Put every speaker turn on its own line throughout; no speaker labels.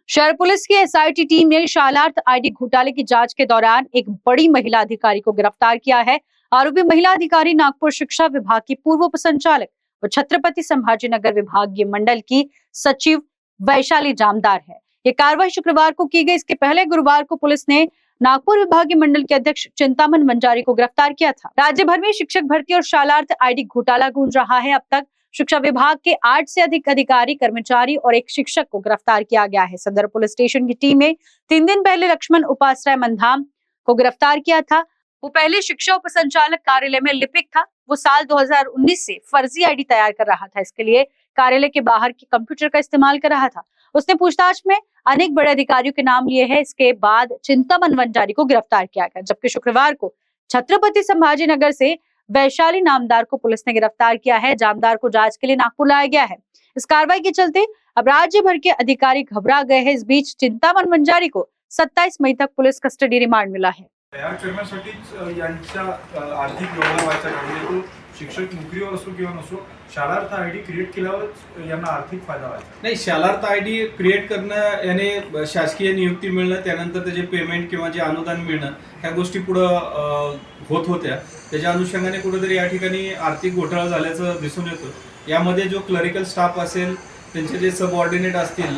शहर पुलिस की SIT team ने शालार्थ आईडी घोटाले की जांच के दौरान एक बड़ी महिला अधिकारी को गिरफ्तार किया है। आरोपी महिला अधिकारी नागपुर शिक्षा विभाग की पूर्व उप संचालक और छत्रपति संभाजीनगर विभागीय मंडल की सचिव वैशाली जामदार है। ये कार्रवाई शुक्रवार को की गई। इसके पहले गुरुवार को पुलिस ने नागपुर विभागीय मंडल के अध्यक्ष चिंतामन वंजारी को गिरफ्तार किया था। राज्य भर में शिक्षक भर्ती और शालार्थ आईडी घोटाला गूंज रहा है। अब तक शिक्षा विभाग के 8 से अधिक अधिकारी, कर्मचारी और एक शिक्षक को गिरफ्तार किया गया है। सदर पुलिस स्टेशन की टीम ने 3 दिन पहले लक्ष्मण उपाश्रय मंधाम को गिरफ्तार किया था। वो पहले शिक्षा उप संचालक कार्यालय में लिपिक था। वो साल 2019 से फर्जी आईडी तैयार कर रहा था। इसके लिए कार्यालय के बाहर के कंप्यूटर का इस्तेमाल कर रहा था। उसने पूछताछ में अनेक बड़े अधिकारियों के नाम लिए हैं। इसके बाद चिंतामन वंजारी को गिरफ्तार किया गया, जबकि शुक्रवार को छत्रपति संभाजीनगर से वैशाली नामदार को पुलिस ने गिरफ्तार किया है। जामदार को जांच के लिए नागपुर लाया गया है। इस कार्रवाई के चलते अब राज्य भर के अधिकारी घबरा गए हैं। इस बीच चिंतामन वंजारी को 27 मई तक पुलिस कस्टडी रिमांड मिला है।
तयार करण्यासाठीच यांच्या आर्थिक व्यवहार व्हायचा म्हणजे तो शिक्षक नोकरीवर असो किंवा नसो शालार्थ आयडी क्रिएट केल्यावर यांना आर्थिक फायदा व्हायचा
नाही। शालार्थ आयडी क्रिएट करणं याने शासकीय नियुक्ती मिळणं, त्यानंतर त्याचे पेमेंट किंवा जे अनुदान मिळणं, ह्या गोष्टी पुढं होत होत्या। त्याच्या अनुषंगाने कुठेतरी या ठिकाणी आर्थिक घोटाळा झाल्याचं दिसून येतं। यामध्ये जो क्लरिकल स्टाफ असेल, त्यांचे जे सबऑर्डिनेट असतील,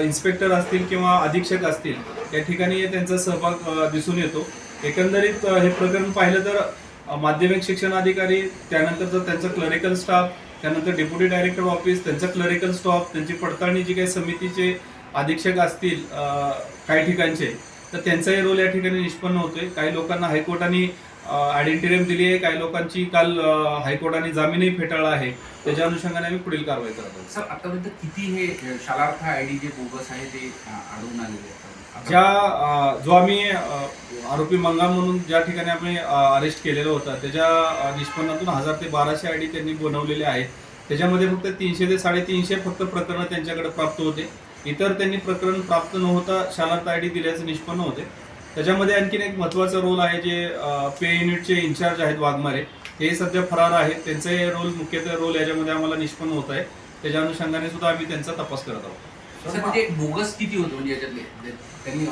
इन्स्पेक्टर असतील किंवा अधीक्षक असतील, या ठिकाणी त्यांचा सहभाग दिसून येतो। एकंदरीत हे प्रकरण पाहिलं तर माध्यमिक शिक्षण अधिकारी, त्यानंतर जर त्यांचा क्लरिकल स्टाफ, त्यानंतर डेप्युटी डायरेक्टर ऑफिस, त्यांचा क्लरिकल स्टाफ, त्यांची पडताळणी जी काही समितीचे अधीक्षक असतील काही ठिकाणचे, तर त्यांचाही रोल या ठिकाणी निष्पन्न होतोय। काही लोकांना हायकोर्टाने आयडेंटिटी दिली आहे, काही लोकांची काल हायकोर्टाने जामीनही फेटाळला आहे। त्याच्या अनुषंगाने आम्ही पुढील कारवाई करत आहोत।
सर, आतापर्यंत किती हे शालार्थ आयडी जे बोगस आहे ते आढळून आलेले आहेत?
जो आम्ही आरोपी मंगाम म्हणून ज्या ठिकाणी आम्ही अरेस्ट केलेलं होतं, त्याच्या निष्पन्नातून 1000 ते 1200 आयडी त्यांनी बनवलेले आहेत। त्याच्यामध्ये फक्त 300 ते 350 फक्त प्रकरणं त्यांच्याकडे प्राप्त होते। इतर त्यांनी प्रकरण प्राप्त न होता शालार्थ आयडी दिल्याचं निष्पन्न होते। त्याच्यामध्ये आणखीन एक महत्त्वाचा रोल आहे, जे पे युनिटचे इन्चार्ज आहेत वाघमारे, हे सध्या फरार आहेत। त्यांचे मुख्यत्वे रोल याच्यामध्ये आम्हाला निष्पन्न होत आहे। त्याच्या अनुषंगाने सुद्धा आम्ही त्यांचा तपास करत आहोत।
सर, म्हणजे बोगस किती होतो म्हणजे याच्यातले त्यांनी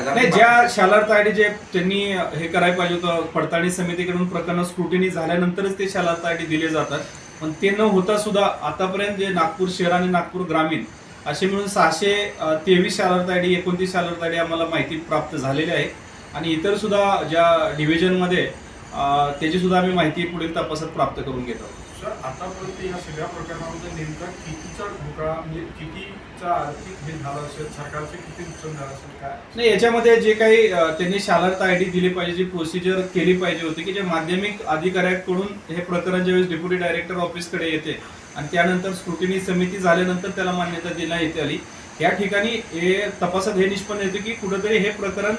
नाही, ज्या शालार्थ आयडी जे त्यांनी हे करायला पाहिजे होतं, पडताळणी समितीकडून प्रकरण स्क्रुटिनी झाल्यानंतरच ते शालार्थ आयडी दिले जातात। पण ते न होता सुद्धा आतापर्यंत जे नागपूर शहर आणि नागपूर ग्रामीण असे मिळून 623 शालार्थ आयडी, 29 शालार्थ आयडी आम्हाला माहिती प्राप्त झालेली आहे। आणि इतर सुद्धा ज्या डिव्हिजनमध्ये त्याची सुद्धा आम्ही माहिती पुढील तपासात प्राप्त करून घेत आहोत।
सर, आतापर्यंत या सगळ्या प्रकरणामध्ये नेमका कितीचा घोटाळा म्हणजे कितीचा आर्थिक हे झालं असेल, सरकारचे किती नुकसान झालं असेल काय?
नाही, याच्यामध्ये जे काही त्यांनी शालार्थ आयडी दिली पाहिजे, जी प्रोसिजर केली पाहिजे होती, की जे माध्यमिक अधिकाऱ्याकडून हे प्रकरण ज्यावेळेस डेप्युटी डायरेक्टर ऑफिसकडे येते आणि त्यानंतर स्क्रुटिनी समिती झाल्यानंतर त्याला मान्यता देण्यात येते आली, या ठिकाणी हे तपासात हे निष्पन्न येते की कुठेतरी हे प्रकरण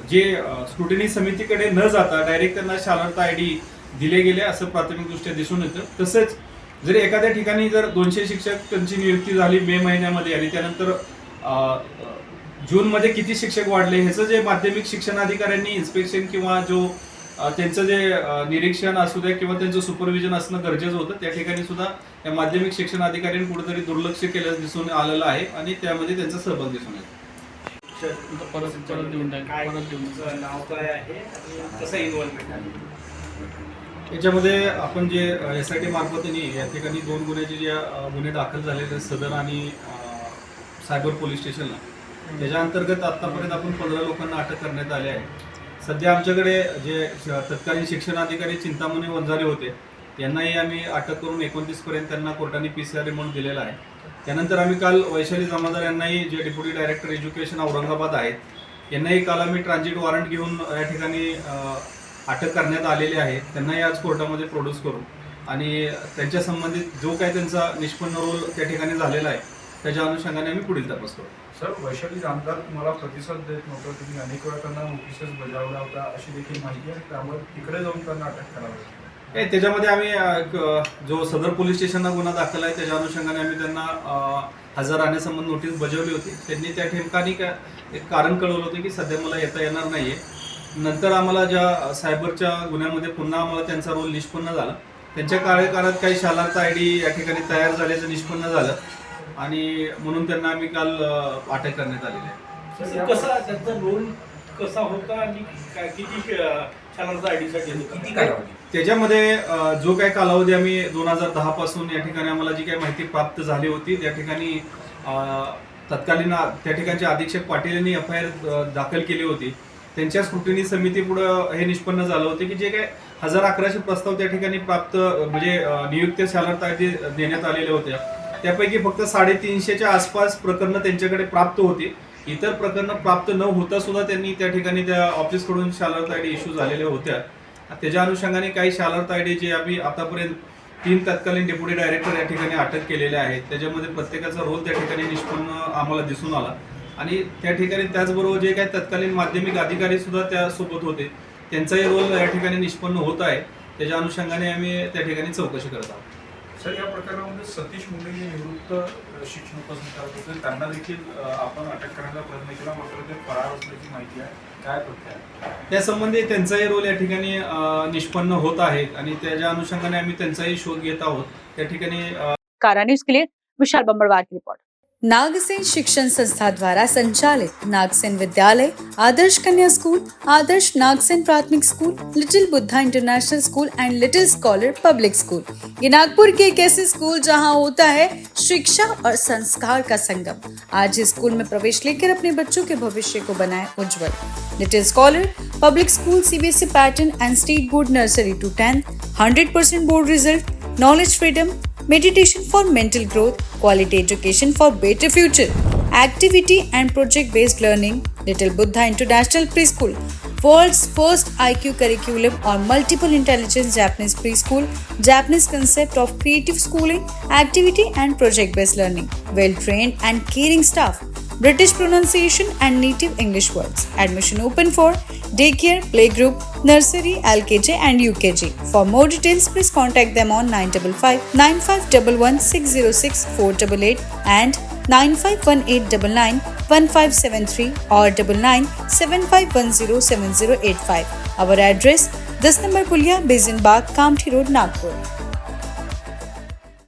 जे स्क्रुटिनी समितीकडे न जाता डायरेक्ट त्यांना शालार्थ आयडी दिले गेले असं प्राथमिकदृष्ट्या दिसून येतं। तसंच जर एखाद्या ठिकाणी जर 200 शिक्षक त्यांची नियुक्ती झाली मे महिन्यामध्ये आणि त्यानंतर जूनमध्ये किती शिक्षक वाढले, ह्याचं जे माध्यमिक शिक्षण अधिकाऱ्यांनी इन्स्पेक्शन किंवा जो त्यांचं जे निरीक्षण असू द्या किंवा त्यांचं सुपरविजन असणं गरजेचं होतं, त्या ठिकाणी सुद्धा या माध्यमिक शिक्षण अधिकाऱ्यांनी कुठेतरी दुर्लक्ष केल्याचं दिसून आलेलं आहे आणि त्यामध्ये त्यांचा सहभाग दिसून येतो। याच्यामध्ये आपण जे एसआयटी मार्फत या ठिकाणी 2 गुन्ह्याचे जे गुन्हे दाखल झालेले सदर आणि सायबर पोलीस स्टेशनला, त्याच्या अंतर्गत आतापर्यंत आपण 15 लोकांना अटक करण्यात आले आहे। सध्या आमच्याकडे जे तत्कालीन शिक्षण अधिकारी चिंतामणी वंजारी होते, यांनाही आम्ही अटक करून 29 पर्यंत त्यांना कोर्टाने PCR रिमांड दिलेला आहे। त्यानंतर आम्ही काल वैशाली जामदार यांनाही, जे डेप्युटी डायरेक्टर एज्युकेशन औरंगाबाद आहेत, यांनाही काल आम्ही ट्रान्झिट वॉरंट घेऊन या ठिकाणी अटक करण्यात आलेली आहे। त्यांनाही आज कोर्टामध्ये प्रोड्यूस करू आणि त्यांच्या संबंधित जो काही त्यांचा निष्पन्न रोल त्या ठिकाणी झालेला आहे, त्याच्या अनुषंगाने आम्ही पुढील तपास करू।
सर, वैशाली जामदार तुम्हाला प्रतिसाद देत नव्हतं, तुम्ही अनेक वेळा त्यांना नोटिसेस बजावला होता अशी देखील माहिती आहे, त्यामुळे तिकडे जाऊन त्यांना अटक करावी?
त्याच्यामध्ये आम्ही जो सदर पोलीस स्टेशनला गुन्हा दाखल आहे, त्याच्या अनुषंगाने आम्ही त्यांना हजर राहण्यासंबंध नोटीस बजावली होती। त्यांनी त्या ठिकाणी एक कारण कळवलं होतं की सध्या मला येता येणार नाहीये। नंतर आम्हाला ज्या सायबरच्या गुन्ह्यामध्ये पुन्हा आम्हाला त्यांचा रोल निष्पन्न झाला। त्यांच्या कार्यकाळात काही शालार्थ आयडी या ठिकाणी तयार झाल्याचं निष्पन्न झालं आणि म्हणून त्यांना आम्ही काल अटक करण्यात आलेली आहे.
सर,
कसा त्यांचा रोल कसा होता आणि किती शालार्थ आयडीसाठी
किती कालावधी
त्याच्यामध्ये जो काही कालावधी आम्ही 2010 पासून या ठिकाणी आम्हाला जी काही माहिती प्राप्त झाली होती त्या ठिकाणी तत्कालीन त्या ठिकाणचे अधीक्षक पाटील यांनी FIR दाखल केली होती. त्यांच्या स्क्रुटिनी समितीपुढं हे निष्पन्न झालं होते की जे काही 1111 प्रस्ताव त्या ठिकाणी प्राप्त म्हणजे नियुक्त शालार्थ आयडी देण्यात आलेल्या होत्या त्यापैकी फक्त 350च्या आसपास प्रकरणं त्यांच्याकडे प्राप्त होती. इतर प्रकरणं प्राप्त न होता सुद्धा त्यांनी त्या ठिकाणी त्या ऑफिसकडून शालार्थ आयडी इश्यू झालेल्या होत्या. त्याच्या अनुषंगाने काही शालार्थ आयडी जे आम्ही आतापर्यंत 3 तत्कालीन डेप्युटी डायरेक्टर या ठिकाणी अटक केलेले आहेत त्याच्यामध्ये प्रत्येकाचा रोल त्या ठिकाणी निष्पन्न आम्हाला दिसून आला आणि त्या ठिकाणी त्याचबरोबर जे काही तत्कालीन माध्यमिक अधिकारी सुद्धा त्यासोबत होते त्यांचाही रोल या ठिकाणी निष्पन्न होत आहे. त्याच्या अनुषंगाने आम्ही त्या ठिकाणी चौकशी करत आहोत.
सर, या प्रकरणामध्ये सतीश मुंडे जे निवृत्त शिक्षण उपसंचालक करत होते त्यांना देखील आपण अटक करण्याचा प्रयत्न केला मात्र ते फरार असल्याची माहिती आहे. काय तथ्य आहे?
त्यासंबंधी त्यांचाही रोल या ठिकाणी निष्पन्न होत आहे आणि त्याच्या अनुषंगाने आम्ही त्यांचाही शोध घेत आहोत. त्या ठिकाणी
कारा न्यूज के लिए विशाल बम्बड़वार की रिपोर्ट। नागसेन शिक्षण संस्था द्वारा संचालित नागसेन विद्यालय, आदर्श कन्या स्कूल, आदर्श नागसेन प्राथमिक school, little Buddha international school end little scholar public school, ये नागपुर के एक ऐसे स्कूल जहां होता है शिक्षा और संस्कार का संगम। आज इस स्कूल में प्रवेश लेकर अपने बच्चों के भविष्य को बनाए उज्जवल। Little scholar public school CBSE pattern and state board nursery to 10, 100% board result, knowledge freedom, meditation for mental growth, quality education for better future, activity and project based learning, Little Buddha International Preschool, world's first IQ curriculum or multiple intelligence Japanese preschool, Japanese concept of creative schooling, activity and project based learning, well trained and caring staff, British pronunciation and native English words. Admission open for daycare, playgroup, nursery, LKG and UKG. For more details, please contact them on 955 9511 606 488 and 951899 1573 or 9975107085. Our address: 10 number Pulia, Basin Bagh, Kamthi Road, Nagpur.